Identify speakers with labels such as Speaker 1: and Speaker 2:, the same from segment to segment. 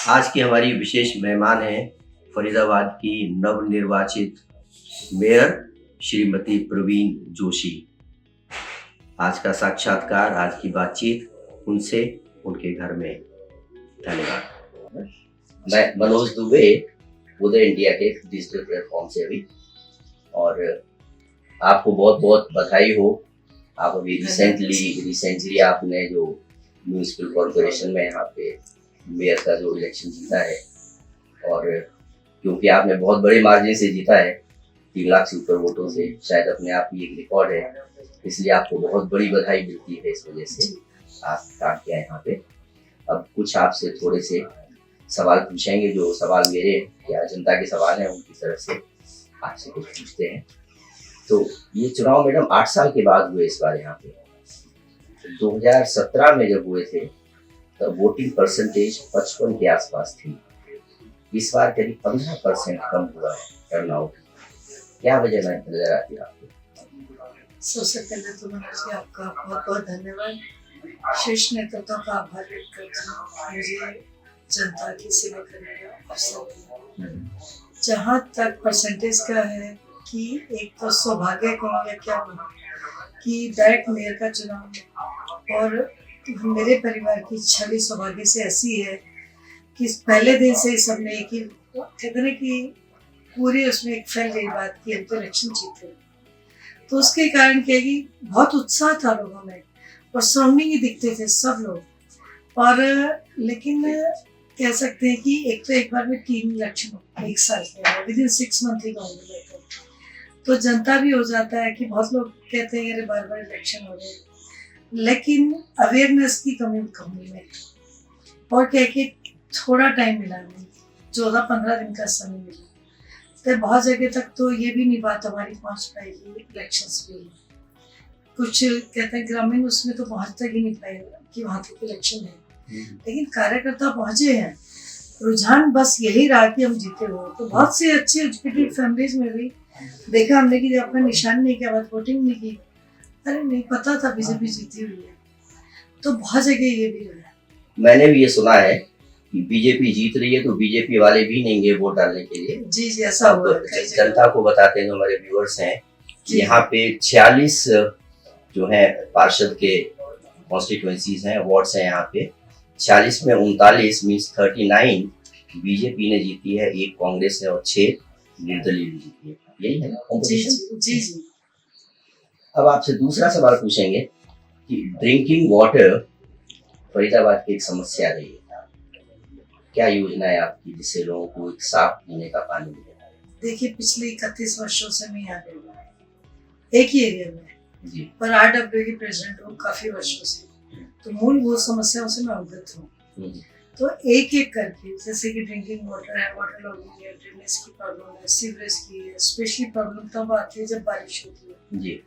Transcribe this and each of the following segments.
Speaker 1: आज की हमारी विशेष मेहमान हैं फरीदाबाद की नवनिर्वाचित मेयर श्रीमती प्रवीण जोशी। आज का साक्षात्कार, आज की बातचीत उनसे उनके घर में। धन्यवाद। मैं मनोज दुबे, उदय इंडिया के डिजिटल प्लेटफॉर्म से अभी, और आपको बहुत बहुत बधाई हो। आप अभी रिसेंटली आपने जो म्यूनिसिपल कॉर्पोरेशन में यहाँ पे मेयर का जो इलेक्शन जीता है, और क्योंकि आपने बहुत बड़े मार्जिन से जीता है, 3 लाख से ऊपर वोटों से, शायद अपने आप ही एक रिकॉर्ड है, इसलिए आपको बहुत बड़ी बधाई मिलती है। इस वजह से आप काम किया यहाँ पे। अब कुछ आपसे थोड़े से सवाल पूछेंगे, जो सवाल मेरे या जनता के सवाल हैं, उनकी तरफ से आपसे कुछ पूछते हैं। तो ये चुनाव मैडम 8 साल के बाद हुए इस बार यहाँ पे। 2017 में जब हुए थे तब वोटिंग परसेंटेज 55 के आसपास थी। इस बार करीब 15% कम हुआ है टर्नआउट। क्या वजह नजर आती है आपको?
Speaker 2: सबसे पहले तो मनोज जी आपका बहुत बहुत धन्यवाद। शीर्ष नेतृत्व का आभार व्यक्त करती हूँ, मुझे जनता की सेवा करने का अवसर दिया। जहाँ तक परसेंटेज का है कि एक तो सौभाग्य कहूँगा क्या कि डायरेक्ट मेयर का चुनाव है, और मेरे परिवार की छवि सौभाग्य से ऐसी है कि पहले दिन से ही सबने एक ही कहते ना कि पूरी उसमें एक फैल गई बात की हम तो इलेक्शन जीते। तो उसके कारण क्या कि बहुत उत्साह था लोगों में, और सराउंडिंग ही दिखते थे सब लोग। और लेकिन कह सकते हैं कि एक तो एक बार में 3 इलेक्शन एक साल के विदिन 6 मंथ ही कहूँगी, तो जनता भी हो जाता है कि बहुत लोग कहते हैं अरे बार इलेक्शन हो रहे, लेकिन अवेयरनेस की कमी में और क्या कि थोड़ा टाइम मिला, हमें 14-15 दिन का समय मिला, तो बहुत जगह तक तो ये भी नहीं बात हमारी पहुंच पाएगी इलेक्शंस में। कुछ कहते हैं ग्रामीण उसमें तो पहुंच तक ही नहीं पाएगा कि वहाँ तक इलेक्शन है, लेकिन कार्यकर्ता पहुंचे हैं। रुझान बस यही रहा कि हम जीते हो। तो बहुत से अच्छे एजुकेटेड फैमिलीज में भी देखा हमने कि आपका निशान नहीं किया, बात वोटिंग नहीं की, अरे नहीं पता था बीजेपी जीती हुई है। तो बहुत जगह ये भी है।
Speaker 1: मैंने भी ये सुना है कि बीजेपी जीत रही है तो बीजेपी वाले भी नहीं गए वोट डालने के लिए।
Speaker 2: जी जी ऐसा हुआ है।
Speaker 1: जनता को बताते हैं, जो हमारे व्यूअर्स हैं, यहाँ पे 46 जो है पार्षद के कॉन्स्टिट्यूएंसीज हैं, वार्ड्स हैं यहाँ पे। 46 में 39 मीन्स 39 बीजेपी ने जीती है, 1 कांग्रेस है और 6 निर्दलीय जीती है। यही है
Speaker 2: कंपटीशन। जी जी।
Speaker 1: अब आपसे दूसरा सवाल पूछेंगे कि ड्रिंकिंग वाटर फरीदाबाद की एक समस्या रही है, क्या योजना है आपकी जिससे लोगों को एक साफ पीने का पानी मिले?
Speaker 2: देखिए पिछले 31 वर्षों से मैं यहाँ पे एक ही एरिया में
Speaker 1: जी,
Speaker 2: पर RW की प्रेसिडेंट हूँ काफी वर्षों से, तो मूलभूत समस्याओं से मैं अवगत हूँ। तो एक एक करके, जैसे कि ड्रिंकिंग वाटर है, वाटर लॉगिंग है, ड्रेनेज की प्रॉब्लम है, सीवरेज की है, स्पेशली प्रॉब्लम तब आती है जब बारिश होती है। जी,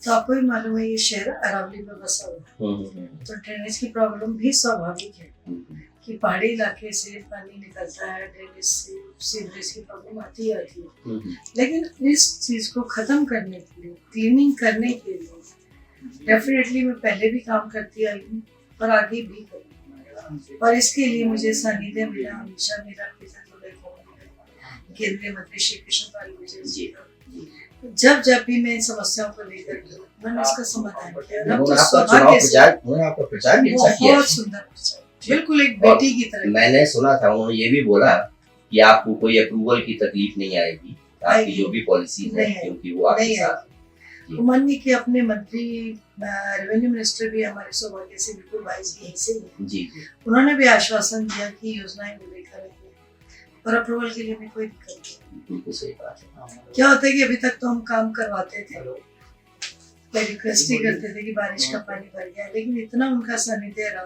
Speaker 2: तो आपको भी मालूम है ये शहर अरावली में बसा हुआ है, तो ड्रेनेज की प्रॉब्लम भी स्वाभाविक है कि पहाड़ी इलाके से पानी निकलता है, ड्रेनेज से सीवरेज की प्रॉब्लम आती है। लेकिन इस चीज को खत्म करने के लिए, क्लीनिंग करने के लिए डेफिनेटली मैं पहले भी काम करती आई हूँ और आगे भी करूँगी, और इसके लिए मुझे सानिध्य मिला हमेशा मेरा केंद्रीय मंत्री श्री कृष्ण पाल गुर्जर जी का। जब भी मैं इन समस्याओं को लेकर मैंने इसका समाधान किया। बहुत सुंदर प्रचार, बिल्कुल एक बेटी की तरह।
Speaker 1: मैंने सुना था उन्होंने ये भी बोला कि आपको कोई अप्रूवल की तकलीफ नहीं आएगी, आपकी जो भी पॉलिसी है क्योंकि वो आपके साथ।
Speaker 2: मानिए कि अपने मंत्री रेवेन्यू मिनिस्टर भी हमारे सौभाग्य से बिल्कुल भाई जी यहीं से जी, उन्होंने भी आश्वासन दिया कि योजनाएं मिलेगा और अप्रूवल के लिए भी कोई दिक्कत नहीं।
Speaker 1: बिल्कुल सही बात है।
Speaker 2: क्या होता है कि अभी तक तो हम काम करवाते थे, रिक्वेस्ट ही करते थे कि बारिश का पानी भर गया, लेकिन इतना उनका सानिध्य रहा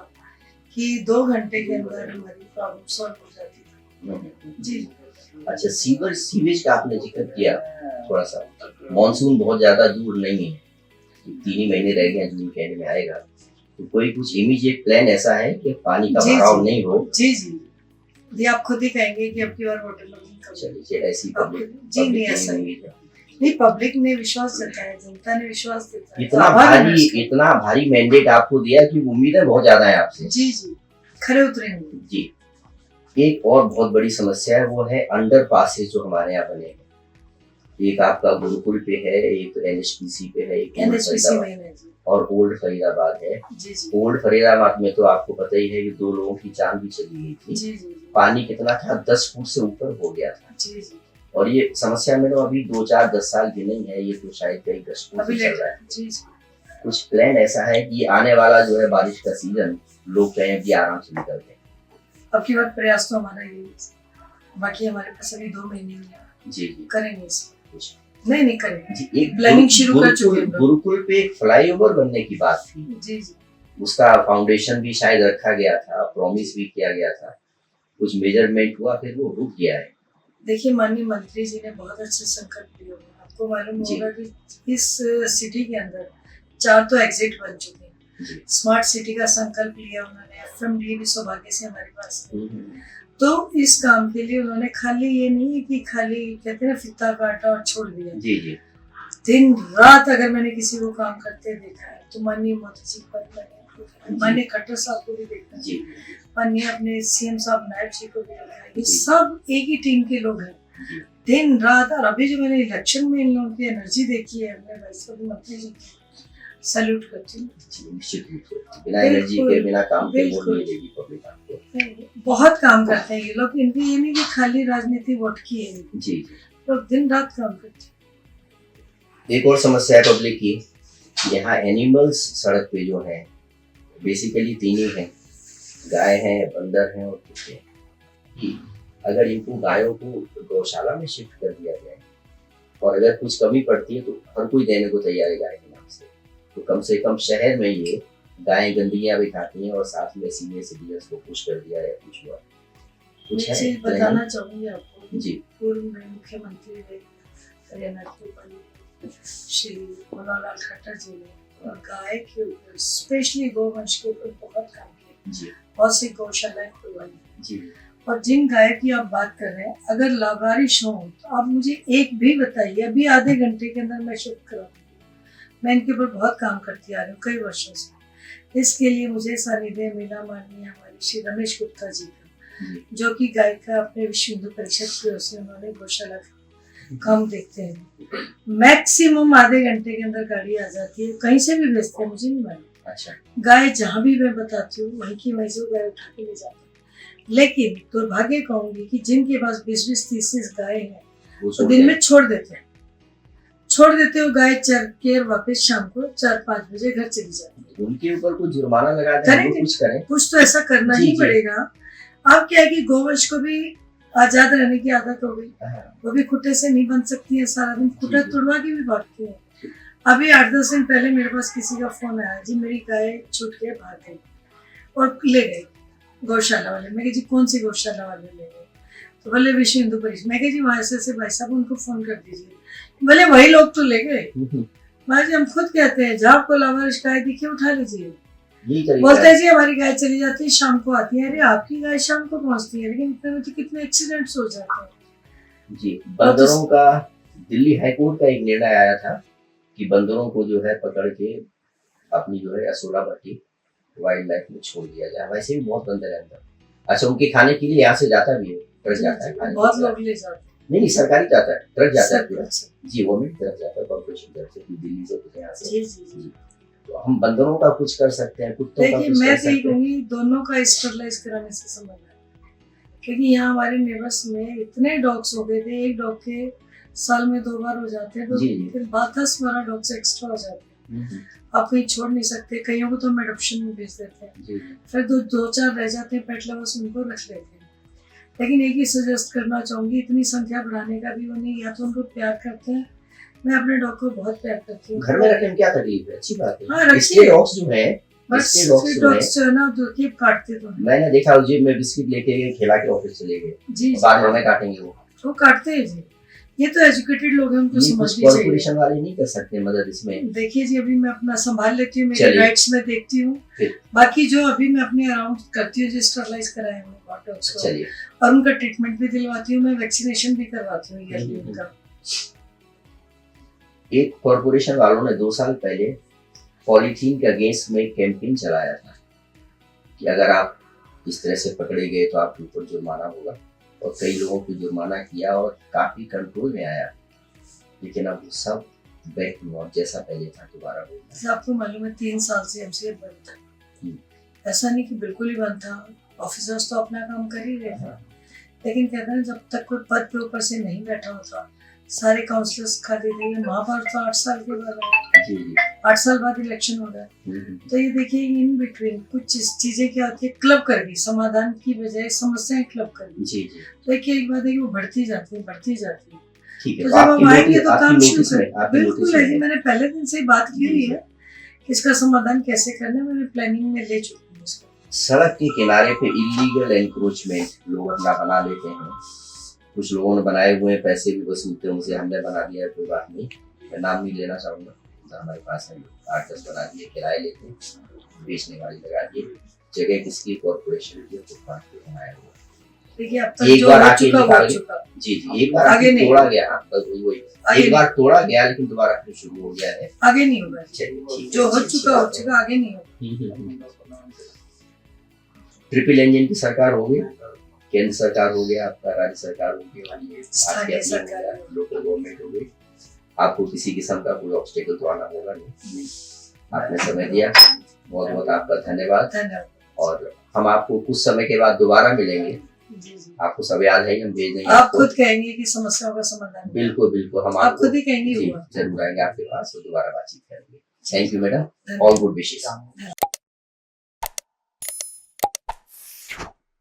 Speaker 2: कि 2 घंटे के अंदर हमारी प्रॉब्लम सॉल्व हो जाती थी। जी।
Speaker 1: अच्छा, सीवेज का आपने जिक्र किया थोड़ा सा, मॉनसून बहुत ज्यादा दूर नहीं है, 3 ही महीने रह गए, जून के एंड में आएगा, तो कोई कुछ इमीडिएट प्लान ऐसा है कि पानी का भराव नहीं हो?
Speaker 2: जी जी जी, आप खुद ही कहेंगे कि अब की बार वाटर लॉगिंग कर
Speaker 1: चलिए ऐसी
Speaker 2: जी नहीं ऐसा नहीं, नहीं, पब्लिक ने विश्वास जताया, जनता ने विश्वास जताया।
Speaker 1: इतना
Speaker 2: आभार है
Speaker 1: भारी
Speaker 2: उसका।
Speaker 1: इतना भारी मैंडेट आपको दिया कि उम्मीदें बहुत ज्यादा है आपसे।
Speaker 2: जी जी, खरे उतरेंगे।
Speaker 1: जी। एक और बहुत बड़ी समस्या है, वो है अंडर पासेज जो हमारे यहाँ बने हैं। एक आपका गुरुकुल पे है, एक एनएचपीसी पे है, एक ओल्ड
Speaker 2: एनएचपीसी
Speaker 1: फरीदाबाद
Speaker 2: में है जी।
Speaker 1: और ओल्ड फरीदाबाद है।
Speaker 2: जी जी
Speaker 1: ओल्ड फरीदाबाद में तो आपको पता ही है कि 2 लोगों की जान भी चली गई थी।
Speaker 2: जी जी
Speaker 1: पानी कितना था, 10 फुट से ऊपर हो गया था।
Speaker 2: जी जी।
Speaker 1: और ये समस्या में तो अभी 2-4-10 साल की नहीं है, ये तो शायद कई दशकों
Speaker 2: अभी
Speaker 1: से चल रहा है।
Speaker 2: जी जी।
Speaker 1: कुछ प्लान ऐसा है कि आने वाला जो है बारिश का सीजन, लोग कहें कि आराम से निकल जाए।
Speaker 2: अब की बार प्रयास तो हमारा यही है। बाकी हमारे पास अभी 2 महीने ही हैं।
Speaker 1: जी जी।
Speaker 2: करेंगे इसमें।
Speaker 1: कुछ
Speaker 2: नहीं करेंगे।
Speaker 1: जी, एक
Speaker 2: प्लानिंग शुरू कर चुके हैं।
Speaker 1: गुरुकुल पे एक फ्लाईओवर बनने की बात थी।
Speaker 2: जी जी।
Speaker 1: उसका फाउंडेशन भी शायद रखा गया था, प्रॉमिस भी किया गया था, कुछ मेजरमेंट हुआ, फिर वो रुक गया है।
Speaker 2: देखिए, माननीय मंत्री जी ने बहुत अच्छे संकल्प लिए हुए हैं। आपको मालूम
Speaker 1: जी।
Speaker 2: होगा कि इस सिटी के अंदर 4 तो एग्जिट बन चुके हैं।
Speaker 1: जी।
Speaker 2: स्मार्ट सिटी का संकल्प लिया उन्होंने। एफएमडी भी सौभाग्य से हमारे पास है।
Speaker 1: हम्म।
Speaker 2: तो इस काम के लिए उन्होंने खाली ये नहीं है कि खाली कहते हैं ना फित्ता काटा और छोड़ दिया।
Speaker 1: जी जी।
Speaker 2: दिन रात अगर मैंने किसी को काम करते देखा है तो माननीय मोदी जी पर माननीय खट्टर साहब को भी देखा है,
Speaker 1: जी
Speaker 2: माननीय अपने सीएम साहब नायब जी को भी देखा है। ये
Speaker 1: जी।
Speaker 2: सब एक ही टीम के लोग हैं,
Speaker 1: जी।
Speaker 2: दिन रात। और अभी जो मैंने इलेक्शन में इन लोगों की एनर्जी देखी है, मैं वैसे भी मंत्री जी को सैल्यूट करती हूँ।
Speaker 1: जी, निश्चित रूप से बिना एनर्जी के, बिना काम के वोट नहीं देगी पब्लिक आपको।
Speaker 2: बहुत काम करते हैं ये लोग। इनकी ये नहीं कि खाली राजनीति वोट की है,
Speaker 1: जी जी।
Speaker 2: लोग दिन रात काम करते हैं।
Speaker 1: एक और समस्या है पब्लिक की, यहाँ एनिमल्स सड़क पे जो है बेसिकली 3 ही हैं, गाय हैं, बंदर हैं और कुत्ते हैं। कि अगर इनको गायों को गौशाला में शिफ्ट कर दिया जाए और अगर कुछ कमी पड़ती है तो हर कोई देने को तैयार है गाय के नाम से कम शहर में ये गायें गंदगियां भी खाती हैं और साथ में सीनियर सिटीजन्स को पुश कर दिया है। कुछ हुआ कुछ
Speaker 2: मैं
Speaker 1: है
Speaker 2: चीज बताना चाहूंगी आपको।
Speaker 1: जी।
Speaker 2: पूर्व में मुख्यमंत्री रहे हरियाणा के श्री मनोहर लाल खट्टर जी ने और गाय के ऊपर, स्पेशली गौवंश के ऊपर बहुत काम किया
Speaker 1: जी
Speaker 2: बहुत सी गौशालाएं खुलवाई
Speaker 1: जी।
Speaker 2: और जिन गाय की आप बात कर रहे हैं, अगर लावारिश हो तो आप मुझे एक भी बताइए, अभी आधे घंटे के अंदर मैं शिफ्ट कराऊंगी। मैं इनके ऊपर बहुत काम करती आ रही हूँ कई वर्षों से। इसके लिए मुझे सानिध्य मिला माननीय हमारे श्री रमेश गुप्ता जी का, जो कि गाय का अपने विश्व हिंदू परिषद की ओर से उन्होंने गौशाला का काम देखते हैं। मैक्सिमम आधे घंटे के अंदर गाड़ी आ जाती है, कहीं से भी भेजते हैं, मुझे नहीं मालूम।
Speaker 1: अच्छा।
Speaker 2: गाय जहाँ भी मैं बताती हूँ वहीं की वहीं से गाय उठा के ले जाती है। लेकिन दुर्भाग्य कहूंगी कि जिनके पास 20-30 गाय हैं वो दिन में छोड़ देते हो गाय चर के वापस शाम को 4-5 बजे घर चली जाती है।
Speaker 1: उनके ऊपर कुछ जुर्माना लगा दें, कुछ करें,
Speaker 2: कुछ तो ऐसा करना ही पड़ेगा। अब क्या है कि गौवंश को भी आजाद रहने की आदत हो गई, वो भी खुट्टे से नहीं बन सकती है, सारा दिन खुट्टा तुड़वा के भी भागती है। अभी 8-10 दिन पहले मेरे पास किसी का फोन आया, जी मेरी गाय छूट के भाग गई और ले गए गौशाला वाले। मैं कहा जी कौन सी गौशाला वाले ले गए? तो बोले विश्व हिंदू परिषद। मैं कहा जी वहां से भाई साहब उनको फोन कर दीजिए। बोले वही लोग तो ले गए। भाई जी हम खुद कहते हैं जहाँ आपको लावारिश गाय दिखे उठा लीजिए। बोलते हैं जी हमारी गाय चली जाती है शाम को आती है। अरे आपकी गाय शाम को पहुंचती है, लेकिन इतने में तो कितने एक्सीडेंट्स हो जाते हैं।
Speaker 1: जी। बंदरों का दिल्ली हाईकोर्ट का एक निर्णय आया था कि बंदरों को जो है पकड़ के अपनी जो है असोला भट्टी वाइल्ड लाइफ में छोड़ दिया जाए। वैसे भी बहुत बंदर है अंदर। अच्छा, उनके खाने के लिए यहाँ से जाता भी है, ट्रक जाता है,
Speaker 2: बहुत लोग ले जाते हैं।
Speaker 1: नहीं सरकारी जाता है, ट्रक जाता है पूरा। जी, गवर्नमेंट तरफ जाता है, कॉर्पोरेशन तरफ से, दिल्ली से कुछ यहाँ से।
Speaker 2: जी।
Speaker 1: तो हम बंदरों का कुछ कर सकते हैं, कुत्तों का कुछ कर सकते हैं।
Speaker 2: मैं कहूँगी दोनों का स्टरलाइज कराने से संबंध है, क्योंकि यहाँ हमारे नेबर्स में इतने डॉग्स हो गए थे। एक डॉग के साल में 2 बार हो जाते हैं, तो फिर 10-12 डॉग्स एक्स्ट्रा हो जाते हैं। आप कहीं छोड़ नहीं सकते। कईयों को तो हम एडॉप्शन में भेज देते हैं, फिर 2-4 रह जाते हैं पेट लवर्स, उनको रख लेते हैं। लेकिन एक ही सजेस्ट करना चाहूंगी, इतनी संख्या बढ़ाने का भी वो नहीं, या तो उनको प्यार करते हैं। मैं अपने डॉग को बहुत प्यार करती हूँ।
Speaker 1: घर में रखने में क्या तकलीफ है? अच्छी बात है।
Speaker 2: हाँ,
Speaker 1: इसके डॉग्स जो है,
Speaker 2: बस डॉग्स जो है ना दुखी काटते तो हैं।
Speaker 1: मैंने देखा जेब में बिस्किट लेके गए, खिला के ऑफिस चले गए। जी बाद में हमें काटेंगे वो
Speaker 2: काटते हैं जी। ये तो एजुकेटेड लोग हैं, उनको समझनी चाहिए।
Speaker 1: कॉर्पोरेशन वाले नहीं कर सकते मदद इसमें।
Speaker 2: देखिए जी, अभी मैं अपना संभाल लेती हूँ, मेरे राइट्स में देखती हूँ। बाकी जो अभी मैं अपने अराउंड करती हूँ, जो स्टरलाइज कराए हुए डॉग्स को, और उनका ट्रीटमेंट भी दिलवाती हूँ, मैं वैक्सीनेशन भी करवाती हूँ ईयरली उनका।
Speaker 1: एक कॉरपोरेशन वालों ने 2 साल पहले पॉलीथीन के अगेंस्ट में कैंपेन चलाया था कि अगर आप इस तरह से पकड़े गए तो आपके ऊपर जुर्माना होगा, और कई लोगों को जुर्माना किया और काफी कंट्रोल में आया। लेकिन अब वो सब बैक टू नॉर्मल जैसा पहले था दोबारा हो गया।
Speaker 2: जैसे आपको मालूम है 3 साल से एमसीए बंद था। ऐसा नहीं कि बिल्कुल ही बंद था, ऑफिसर्स तो अपना काम कर ही रहे थे, लेकिन कहते हैं जब तक कोई पद पे ऊपर से नहीं बैठा होता, सारे काउंसलर्स खाली थे। महाभारत तो 8 साल के बाद आया,
Speaker 1: जी जी
Speaker 2: 8 साल बाद इलेक्शन हो रहा है। तो ये देखिए इन बिटवीन कुछ चीजें क्या होती है, क्लब कर दी, समाधान की बजाय समस्याएं क्लब कर दी।
Speaker 1: जी जी
Speaker 2: तो एक बात है कि वो बढ़ती जाती है, बढ़ती जाती है।
Speaker 1: ठीक है।
Speaker 2: तो
Speaker 1: तो
Speaker 2: जब हम आएंगे तो काम शुरू
Speaker 1: नोटिस में
Speaker 2: करें। बिल्कुल है जी, मैंने पहले दिन से ही बात की हुई है कि इसका समाधान कैसे करना है, मैंने प्लानिंग में ले चुकी हूँ इसको।
Speaker 1: सड़क के किनारे पे इलीगल एंक्रोचमेंट लोग अपना बना लेते हैं। कुछ लोगों ने बनाए हुए हैं, पैसे भी वसूलते हैं उनसे, हमने बना दिया है, कोई बात नहीं, मैं नाम नहीं लेना चाहूँगा। तो हमारे पास है 8-10 बना दिए, किराए लेते हैं, बेचने वाली लगा दिए। जगह किसकी? कॉर्पोरेशन की, फुटपाथ पे बनाया हुआ।
Speaker 2: देखिए अब तक
Speaker 1: एक
Speaker 2: जो
Speaker 1: बार
Speaker 2: हो
Speaker 1: आके
Speaker 2: चुका
Speaker 1: निकाल
Speaker 2: हो
Speaker 1: गए।
Speaker 2: चुका।
Speaker 1: जी जी एक बार
Speaker 2: आगे
Speaker 1: आके
Speaker 2: नहीं।
Speaker 1: तोड़ा गया, हाँ बस वही
Speaker 2: आगे
Speaker 1: एक बार तोड़ा गया, लेकिन दोबारा फिर शुरू हो गया है।
Speaker 2: आगे नहीं होगा।
Speaker 1: चलिए ठीक है,
Speaker 2: जो हो
Speaker 1: अच्छी
Speaker 2: चुका हो
Speaker 1: बात है।
Speaker 2: चुका, आगे नहीं होगा।
Speaker 1: ट्रिपल इंजन की सरकार हो गई, केंद्र सरकार हो गया आपका, राज्य सरकार हो गई,
Speaker 2: स्थानीय सरकार,
Speaker 1: लोकल गवर्नमेंट हो गई। आपको किसी किस्म का कोई ऑब्स्टेकल तो आना होगा नहीं। आपने समय दिया, बहुत बहुत आपका धन्यवाद।
Speaker 2: धन्यवाद।
Speaker 1: और हम आपको कुछ समय के बाद दोबारा मिलेंगे।
Speaker 2: जी जी।
Speaker 1: आपको सब याद है, हम भेज देंगे
Speaker 2: आप
Speaker 1: आपको।
Speaker 2: खुद कहेंगे कि समस्याओं का समाधान।
Speaker 1: बिल्कुल बिल्कुल, हम
Speaker 2: आप खुद ही कहेंगे
Speaker 1: जी,
Speaker 2: हुआ।
Speaker 1: जरूर आएंगे आपके पास और दोबारा बातचीत करेंगे। Thank you madam, all good wishes.